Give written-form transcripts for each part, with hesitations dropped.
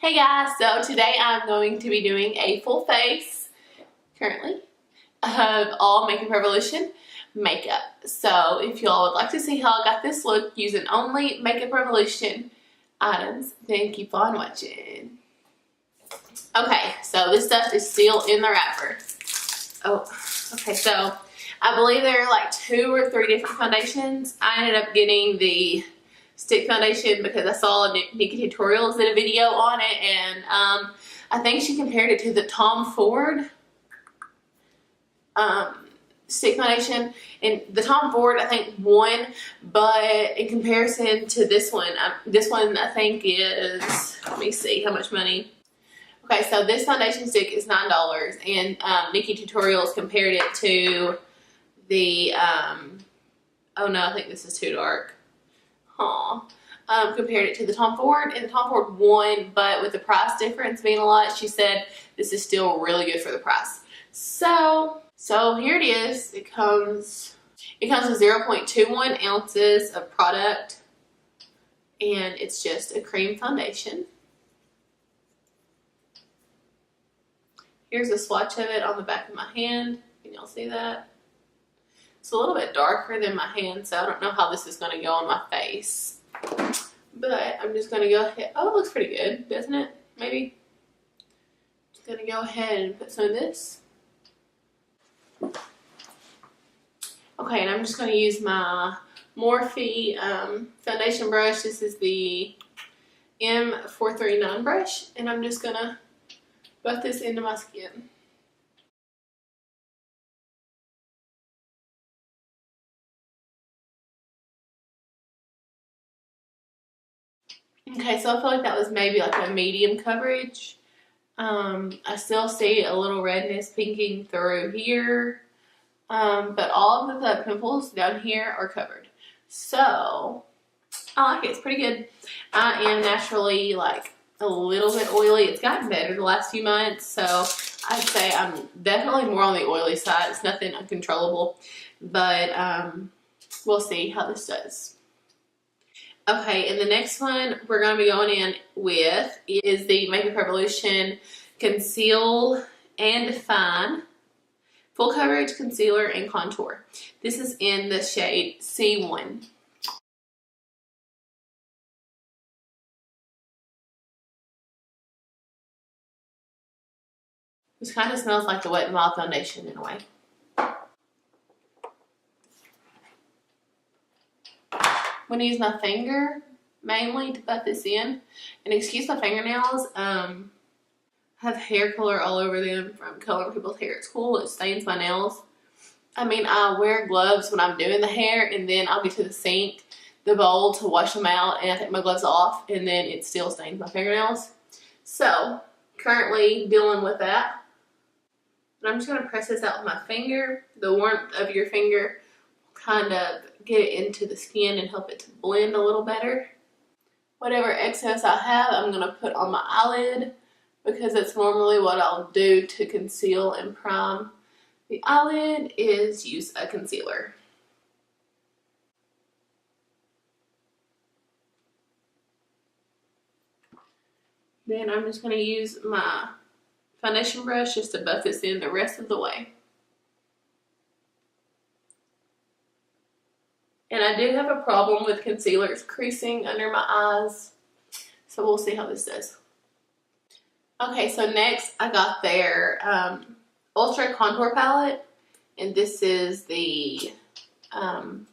Hey guys, so today I'm going to be doing a full face, currently, of all Makeup Revolution makeup. So if y'all would like to see how I got this look using only Makeup Revolution items, then keep on watching. Okay, so this stuff is still in the wrapper. Oh, okay, so I believe there are like 2 or 3 different foundations. I ended up getting the stick foundation because I saw Nikki Tutorials did a video on it, and I think she compared it to the Tom Ford stick foundation, and the Tom Ford I think won, but in comparison to this one I think is, let me see how much money. Okay, so this foundation stick is $9, and Nikki Tutorials compared it to the oh no, I think this is too dark. Compared it to the Tom Ford, and the Tom Ford won, but with the price difference being a lot, she said this is still really good for the price. So here it is. It comes with 0.21 ounces of product, and it's just a cream foundation. Here's a swatch of it on the back of my hand. Can y'all see that? It's a little bit darker than my hand, so I don't know how this is going to go on my face. But I'm just going to go ahead. Oh, it looks pretty good, doesn't it? Maybe. Just going to go ahead and put some of this. Okay, and I'm just going to use my Morphe foundation brush. This is the M439 brush, and I'm just going to buff this into my skin. Okay, so I feel like that was maybe like a medium coverage. I still see a little redness pinking through here, but all of the pimples down here are covered. So I like it. It's pretty good. I am naturally like a little bit oily. It's gotten better the last few months, so I'd say I'm definitely more on the oily side. It's nothing uncontrollable, but we'll see how this does. Okay, and the next one we're going to be going in with is the Makeup Revolution Conceal and Define Full Coverage Concealer and Contour. This is in the shade C1. This kind of smells like the Wet n Wild foundation in a way. I'm going to use my finger mainly to buff this in. And excuse my fingernails. Have hair color all over them from coloring people's hair. It's cool. It stains my nails. I mean, I wear gloves when I'm doing the hair, and then I'll get to the sink, the bowl, to wash them out, and I take my gloves off, and then it still stains my fingernails. So, currently dealing with that. And I'm just going to press this out with my finger. The warmth of your finger kind of get it into the skin and help it to blend a little better. Whatever excess I have, I'm going to put on my eyelid, because that's normally what I'll do to conceal and prime the eyelid, is use a concealer. Then I'm just going to use my foundation brush just to buff this in the rest of the way. And I do have a problem with concealers creasing under my eyes, so we'll see how this does. Okay, so next I got their Ultra Contour Palette, and this is the powder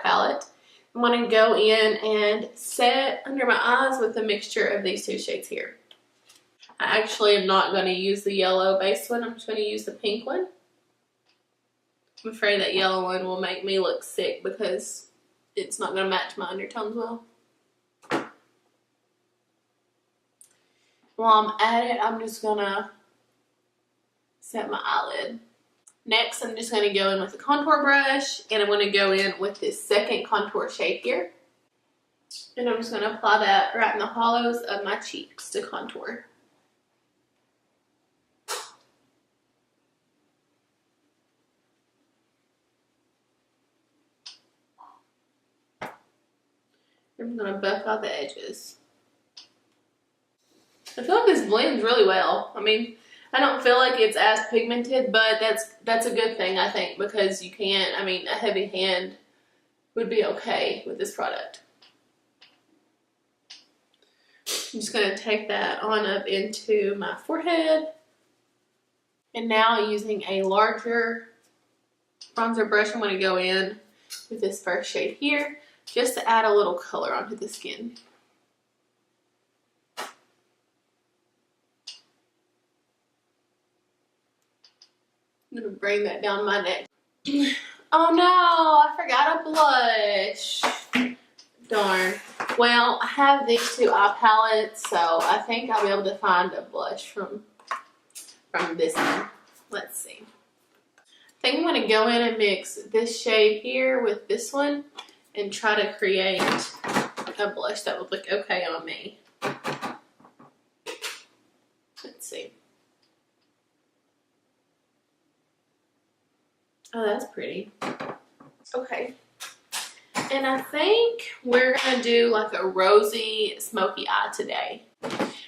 palette. I'm going to go in and set under my eyes with a mixture of these 2 shades here. I actually am not going to use the yellow base one. I'm just going to use the pink one. I'm afraid that yellow one will make me look sick because it's not going to match my undertones well. While I'm at it, I'm just going to set my eyelid. Next, I'm just going to go in with a contour brush, and I'm going to go in with this second contour shade here. And I'm just going to apply that right in the hollows of my cheeks to contour. I'm going to buff out the edges. I feel like this blends really well. I mean, I don't feel like it's as pigmented, but that's a good thing, I think, because you can't, I mean, a heavy hand would be okay with this product. I'm just going to take that on up into my forehead. And now using a larger bronzer brush, I'm going to go in with this first shade here, just to add a little color onto the skin. I'm going to bring that down my neck. Oh no, I forgot a blush. Darn. Well, I have these two eye palettes, so I think I'll be able to find a blush from this one. Let's see. I think I'm going to go in and mix this shade here with this one and try to create a blush that would look okay on me. Let's see. Oh, that's pretty. Okay. And I think we're going to do like a rosy, smoky eye today.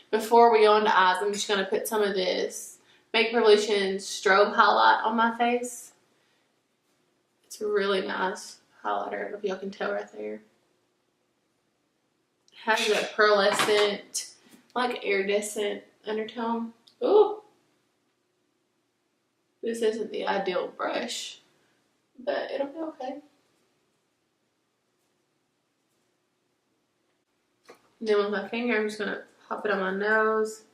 Before we go into eyes, I'm just going to put some of this Makeup Revolution strobe highlight on my face. It's a really nice highlighter. I don't know if y'all can tell right there. It has a pearlescent, like iridescent undertone. Ooh. This isn't the ideal brush, but it'll be okay. And then with my finger, I'm just going to pop it on my nose.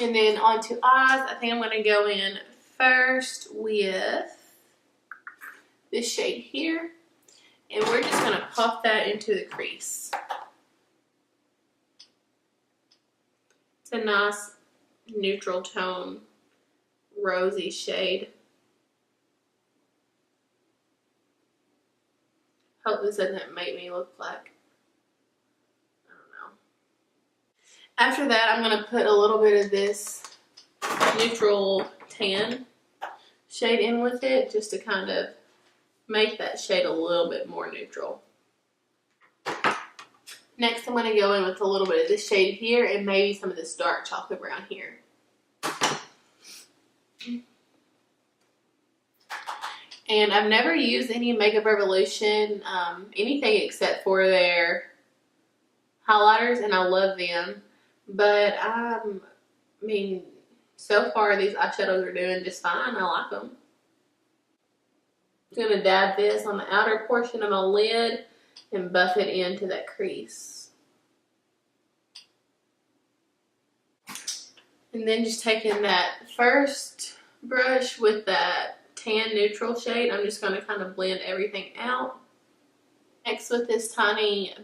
And then onto eyes, I think I'm going to go in first with this shade here. And we're just going to puff that into the crease. It's a nice neutral tone, rosy shade. Hope this doesn't make me look like, after that, I'm going to put a little bit of this neutral tan shade in with it, just to kind of make that shade a little bit more neutral. Next, I'm going to go in with a little bit of this shade here and maybe some of this dark chocolate brown here. And I've never used any Makeup Revolution, anything except for their highlighters, and I love them. But, I mean, so far these eyeshadows are doing just fine. I like them. I'm going to dab this on the outer portion of my lid and buff it into that crease. And then just taking that first brush with that tan neutral shade, I'm just going to kind of blend everything out. Next, with this tiny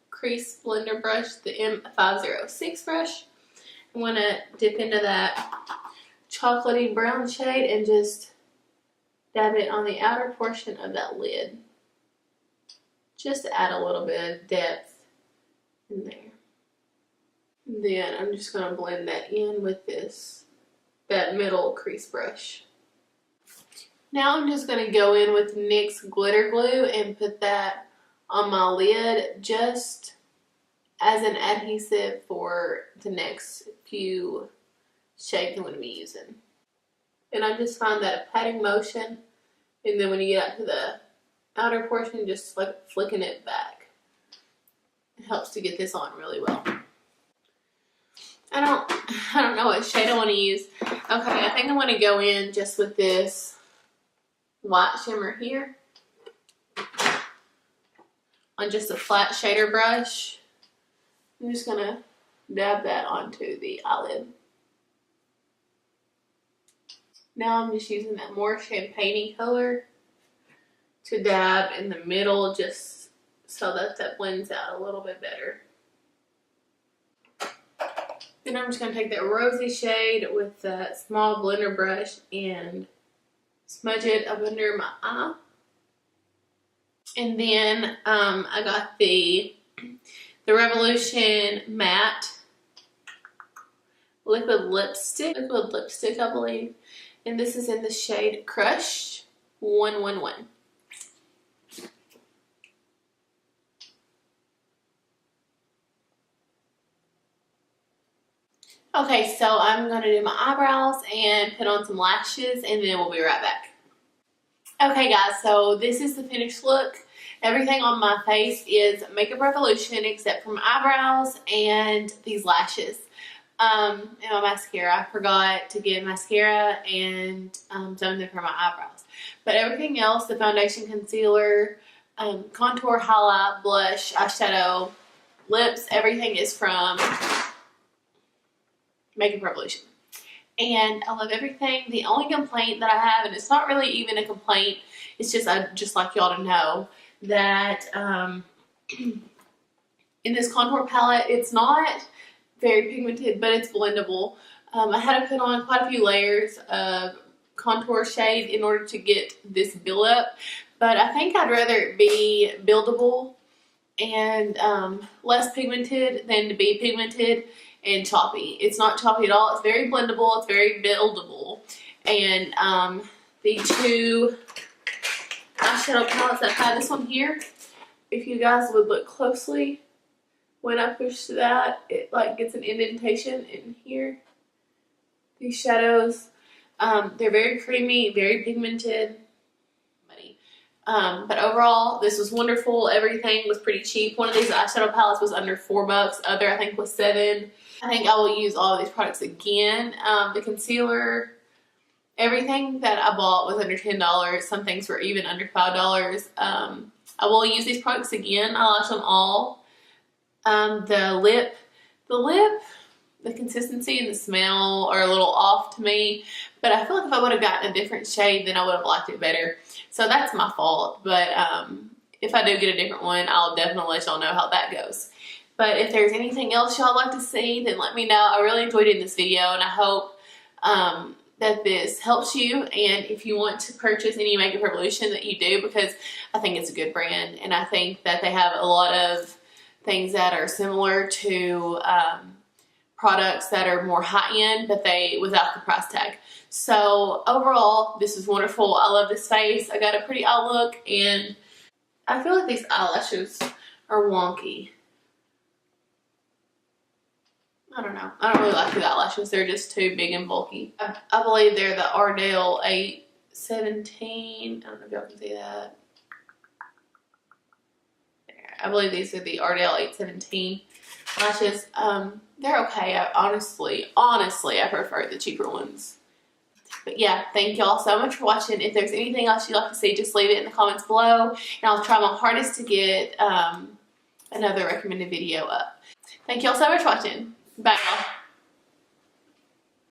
crease blender brush, the M506 brush, I'm going to dip into that chocolatey brown shade and just dab it on the outer portion of that lid, just to add a little bit of depth in there. And then I'm just going to blend that in with that middle crease brush. Now I'm just going to go in with NYX glitter glue and put that on my lid just as an adhesive for the next few shades I'm going to be using. And I just find that a patting motion, and then when you get out to the outer portion, just like flicking it back. It helps to get this on really well. I don't know what shade I want to use. Okay, I think I want to go in just with this white shimmer here on just a flat shader brush. I'm just going to dab that onto the eyelid. Now I'm just using that more champagne-y color to dab in the middle, just so that blends out a little bit better. Then I'm just going to take that rosy shade with that small blender brush and smudge it up under my eye. And then I got the Revolution Matte liquid lipstick, I believe. And this is in the shade Crush 111. Okay, so I'm going to do my eyebrows and put on some lashes, and then we'll be right back. Okay guys, so this is the finished look. Everything on my face is Makeup Revolution except for my eyebrows and these lashes. And my mascara. I forgot to get mascara and something for my eyebrows. But everything else, the foundation, concealer, contour, highlight, blush, eyeshadow, lips, everything is from Makeup Revolution. And I love everything. The only complaint that I have, and it's not really even a complaint, it's just I just like y'all to know that in this contour palette, it's not very pigmented, but it's blendable. I had to put on quite a few layers of contour shade in order to get this build up, but I think I'd rather it be buildable and less pigmented than to be pigmented and choppy. It's not choppy at all. It's very blendable. It's very buildable. And the two eyeshadow palettes that I have, this one here, if you guys would look closely, when I push that, it like gets an indentation in here. These shadows, they're very creamy, very pigmented. But overall, this was wonderful. Everything was pretty cheap. One of these eyeshadow palettes was under $4. Other, I think, was $7. I think I will use all of these products again. The concealer, everything that I bought was under $10. Some things were even under $5. I will use these products again. I like them all. The lip, the consistency and the smell are a little off to me, but I feel like if I would have gotten a different shade, then I would have liked it better. So that's my fault, but if I do get a different one, I'll definitely let y'all know how that goes. But if there's anything else y'all like to see, then let me know. I really enjoyed doing this video, and I hope that this helps you. And if you want to purchase any Makeup Revolution, that you do, because I think it's a good brand, and I think that they have a lot of things that are similar to products that are more high-end, but they without the price tag. So overall, this is wonderful. I love this face. I got a pretty eye look, and I feel like these eyelashes are wonky. I don't know. I don't really like these eyelashes. They're just too big and bulky. I believe they're the Ardell 817. I don't know if y'all can see that. I believe these are the Ardell 817 lashes. They're okay. Honestly, I prefer the cheaper ones. But yeah, thank y'all so much for watching. If there's anything else you'd like to see, just leave it in the comments below, and I'll try my hardest to get another recommended video up. Thank y'all so much for watching. Bye, y'all.